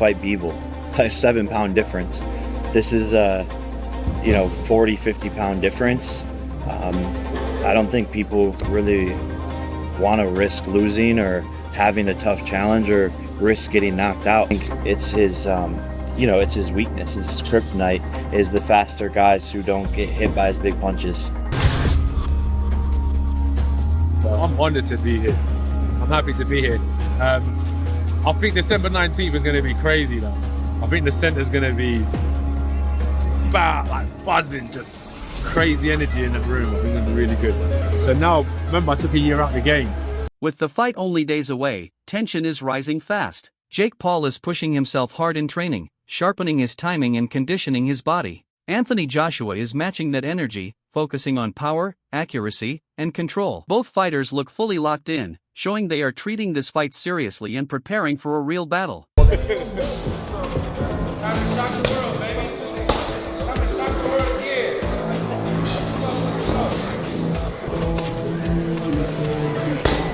fight Bivol, a 7-pound difference. This is a 40, 50-pound difference. I don't think people really want to risk losing or having a tough challenge or risk getting knocked out. I think it's his, it's his weakness. His kryptonite is the faster guys who don't get hit by his big punches. I'm honored to be here. I'm happy to be here. I think December 19th is going to be crazy though. I think the center's going to be buzzing, just crazy energy in the room. I think it's going to be really good. So now, remember, I took a year out of the game. With the fight only days away, tension is rising fast. Jake Paul is pushing himself hard in training, sharpening his timing and conditioning his body. Anthony Joshua is matching that energy, focusing on power, accuracy, and control. Both fighters look fully locked in, showing they are treating this fight seriously and preparing for a real battle.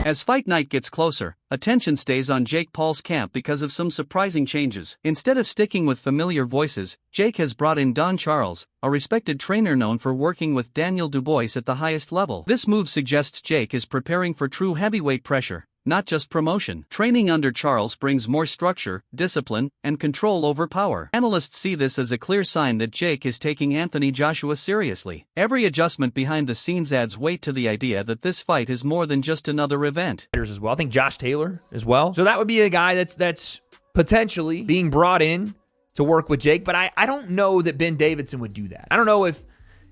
As fight night gets closer, attention stays on Jake Paul's camp because of some surprising changes. Instead of sticking with familiar voices, Jake has brought in Don Charles, a respected trainer known for working with Daniel Dubois at the highest level. This move suggests Jake is preparing for true heavyweight pressure, not just promotion. Training under Charles brings more structure, discipline, and control over power. Analysts see this as a clear sign that Jake is taking Anthony Joshua seriously. Every adjustment behind the scenes adds weight to the idea that this fight is more than just another event. As well, I think Josh Taylor as well. So that would be a guy that's potentially being brought in to work with Jake, but I don't know that Ben Davidson would do that. I don't know if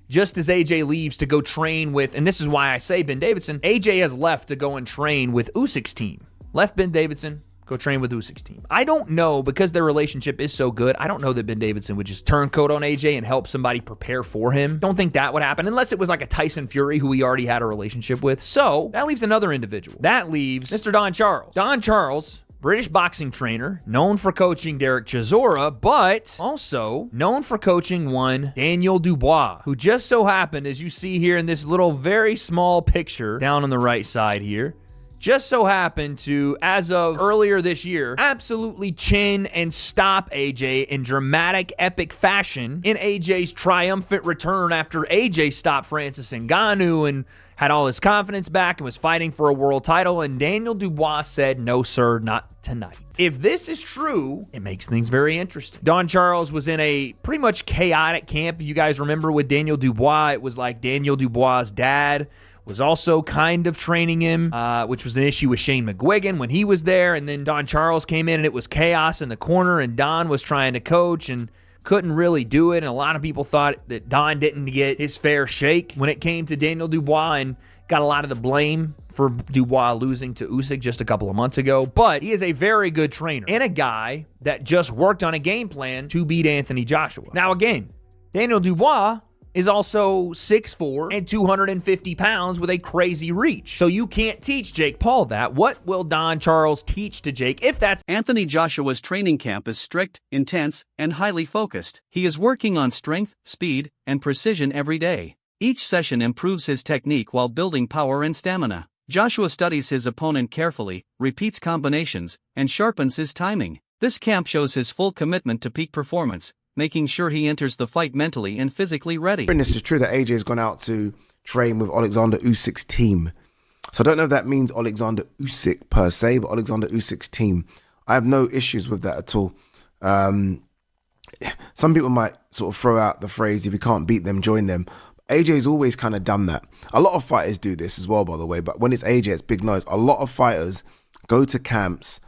just as AJ leaves to go train with, and this is why I say Ben Davidson, AJ has left to go and train with Usyk's team. Left Ben Davidson, go train with Usyk's team. I don't know, because their relationship is so good, I don't know that Ben Davidson would just turncoat on AJ and help somebody prepare for him. Don't think that would happen, unless it was like a Tyson Fury who he already had a relationship with. So, that leaves another individual. That leaves Mr. Don Charles. Don Charles, British boxing trainer, known for coaching Derek Chisora, but also known for coaching one Daniel Dubois, who just so happened, as you see here in this little very small picture down on the right side here, just so happened to, as of earlier this year, absolutely chin and stop AJ in dramatic, epic fashion in AJ's triumphant return after AJ stopped Francis Ngannou and had all his confidence back and was fighting for a world title, and Daniel Dubois said, "No, sir, not tonight." If this is true, it makes things very interesting. Don Charles was in a pretty much chaotic camp. You guys remember with Daniel Dubois, it was like Daniel Dubois' dad was also kind of training him, which was an issue with Shane McGuigan when he was there, and then Don Charles came in and it was chaos in the corner, and Don was trying to coach and couldn't really do it, and a lot of people thought that Don didn't get his fair shake when it came to Daniel Dubois and got a lot of the blame for Dubois losing to Usyk just a couple of months ago. But he is a very good trainer and a guy that just worked on a game plan to beat Anthony Joshua. Now again, Daniel Dubois is also 6'4" and 250 pounds with a crazy reach. So you can't teach Jake Paul that. What will Don Charles teach to Jake if that's... Anthony Joshua's training camp is strict, intense, and highly focused. He is working on strength, speed, and precision every day. Each session improves his technique while building power and stamina. Joshua studies his opponent carefully, repeats combinations, and sharpens his timing. This camp shows his full commitment to peak performance, making sure he enters the fight mentally and physically ready. This is true that AJ has gone out to train with Alexander Usyk's team. So I don't know if that means Alexander Usyk per se, but Alexander Usyk's team. I have no issues with that at all. Some people might sort of throw out the phrase, if you can't beat them, join them. AJ's always kind of done that. A lot of fighters do this as well, by the way, but when it's AJ, it's big noise. A lot of fighters go to camps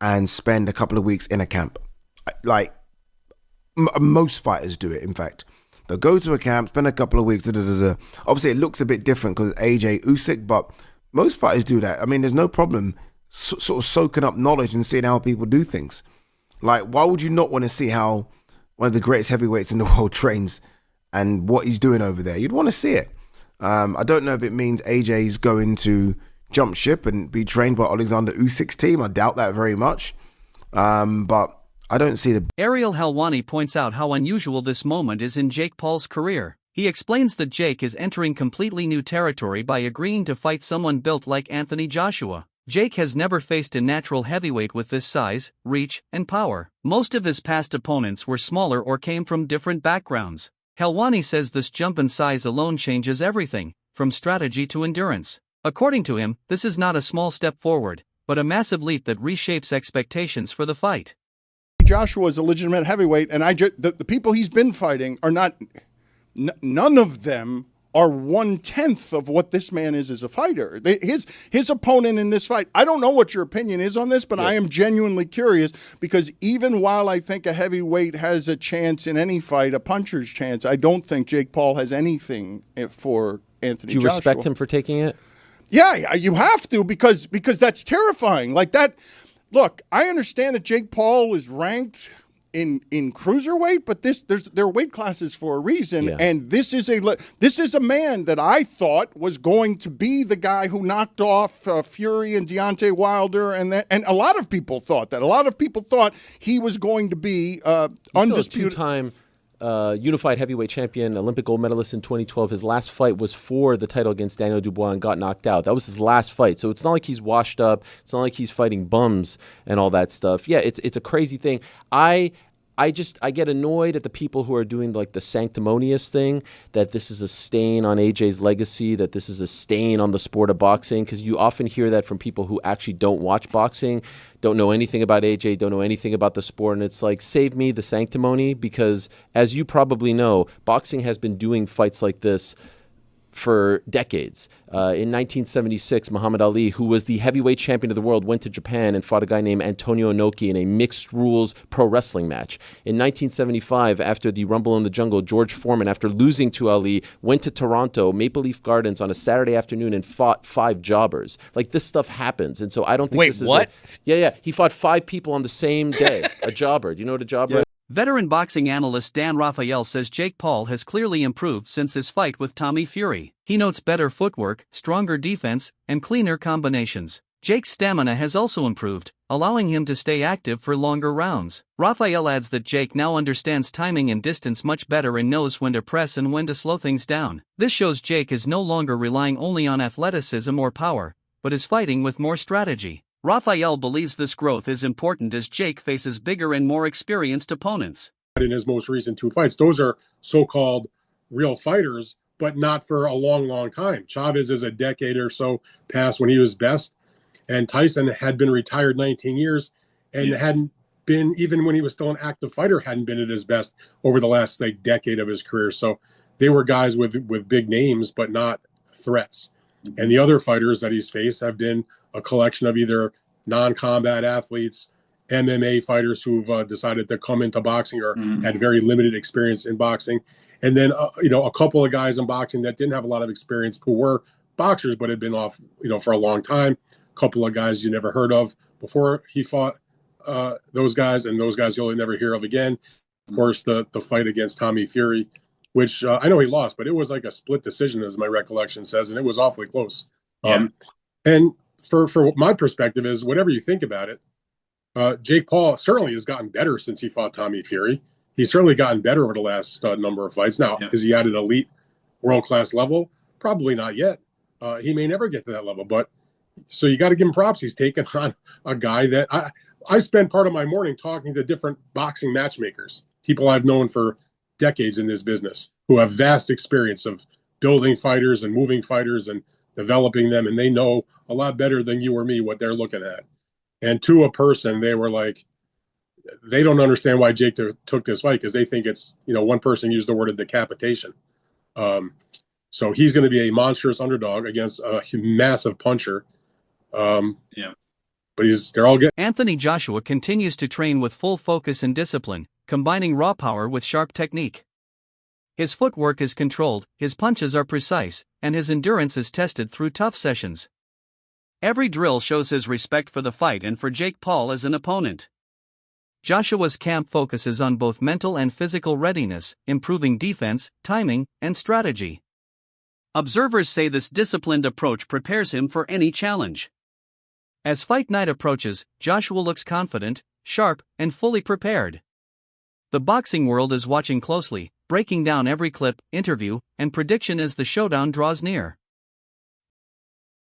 and spend a couple of weeks in a camp. Like, most fighters do it, in fact. They'll go to a camp, spend a couple of weeks, Obviously, it looks a bit different because AJ Usyk, but most fighters do that. I mean, there's no problem sort of soaking up knowledge and seeing how people do things. Like, why would you not want to see how one of the greatest heavyweights in the world trains and what he's doing over there? You'd want to see it. I don't know if it means AJ's going to jump ship and be trained by Alexander Usyk's team. I doubt that very much. But I don't see the... Ariel Helwani points out how unusual this moment is in Jake Paul's career. He explains that Jake is entering completely new territory by agreeing to fight someone built like Anthony Joshua. Jake has never faced a natural heavyweight with this size, reach, and power. Most of his past opponents were smaller or came from different backgrounds. Helwani says this jump in size alone changes everything, from strategy to endurance. According to him, this is not a small step forward, but a massive leap that reshapes expectations for the fight. Joshua is a legitimate heavyweight, and the people he's been fighting are not, none of them are 1/10 of what this man is as a fighter. His opponent in this fight, I don't know what your opinion is on this, but I am genuinely curious, because even while I think a heavyweight has a chance in any fight, a puncher's chance, I don't think Jake Paul has anything for Anthony Joshua. Do you respect him for taking it? Yeah, you have to, because that's terrifying. Like that. Look, I understand that Jake Paul is ranked in cruiserweight, but there are weight classes for a reason, and this is a man that I thought was going to be the guy who knocked off Fury and Deontay Wilder, and a lot of people thought that. A lot of people thought he was going to be undisputed. Two-time unified heavyweight champion, Olympic gold medalist in 2012. His last fight was for the title against Daniel Dubois and got knocked out. That was his last fight. So it's not like he's washed up. It's not like he's fighting bums and all that stuff. Yeah, it's a crazy thing. I get annoyed at the people who are doing like the sanctimonious thing, that this is a stain on AJ's legacy, that this is a stain on the sport of boxing, because you often hear that from people who actually don't watch boxing, don't know anything about AJ, don't know anything about the sport, and it's like, save me the sanctimony, because as you probably know, boxing has been doing fights like this for decades. In 1976, Muhammad Ali, who was the heavyweight champion of the world, went to Japan and fought a guy named Antonio Inoki in a mixed rules pro wrestling match. In 1975, after the Rumble in the Jungle, George Foreman, after losing to Ali, went to Toronto, Maple Leaf Gardens on a Saturday afternoon and fought 5 jobbers. Like, this stuff happens. And so I don't think this is... Wait, what? Yeah. He fought 5 people on the same day. A jobber. Do you know what a jobber is? Veteran boxing analyst Dan Rafael says Jake Paul has clearly improved since his fight with Tommy Fury. He notes better footwork, stronger defense, and cleaner combinations. Jake's stamina has also improved, allowing him to stay active for longer rounds. Rafael adds that Jake now understands timing and distance much better and knows when to press and when to slow things down. This shows Jake is no longer relying only on athleticism or power, but is fighting with more strategy. Rafael believes this growth is important as Jake faces bigger and more experienced opponents. In his most recent 2 fights, those are so-called real fighters, but not for a long, long time. Chavez is a decade or so past when he was best, and Tyson had been retired 19 years and hadn't been, even when he was still an active fighter, hadn't been at his best over the last decade of his career. So they were guys with big names, but not threats. And the other fighters that he's faced have been a collection of either non-combat athletes, MMA fighters who've decided to come into boxing or had very limited experience in boxing. And then, a couple of guys in boxing that didn't have a lot of experience who were boxers, but had been off, for a long time. A couple of guys you never heard of before he fought those guys, and those guys you'll never hear of again. Of course, the fight against Tommy Fury, which I know he lost, but it was like a split decision, as my recollection says, and it was awfully close. And for my perspective is, whatever you think about it, Jake Paul certainly has gotten better since he fought Tommy Fury. He's certainly gotten better over the last number of fights. Now, is he at an elite world-class level? Probably not yet. He may never get to that level, but so you got to give him props. He's taken on a guy that I spend part of my morning talking to different boxing matchmakers, people I've known for decades in this business, who have vast experience of building fighters and moving fighters and developing them, and they know a lot better than you or me what they're looking at. And to a person, they were like, they don't understand why Jake took this fight, because they think it's, one person used the word of decapitation. So he's going to be a monstrous underdog against a massive puncher. But they're all good. Anthony Joshua continues to train with full focus and discipline, combining raw power with sharp technique. His footwork is controlled, his punches are precise, and his endurance is tested through tough sessions. Every drill shows his respect for the fight and for Jake Paul as an opponent. Joshua's camp focuses on both mental and physical readiness, improving defense, timing, and strategy. Observers say this disciplined approach prepares him for any challenge. As fight night approaches, Joshua looks confident, sharp, and fully prepared. The boxing world is watching closely, breaking down every clip, interview, and prediction as the showdown draws near.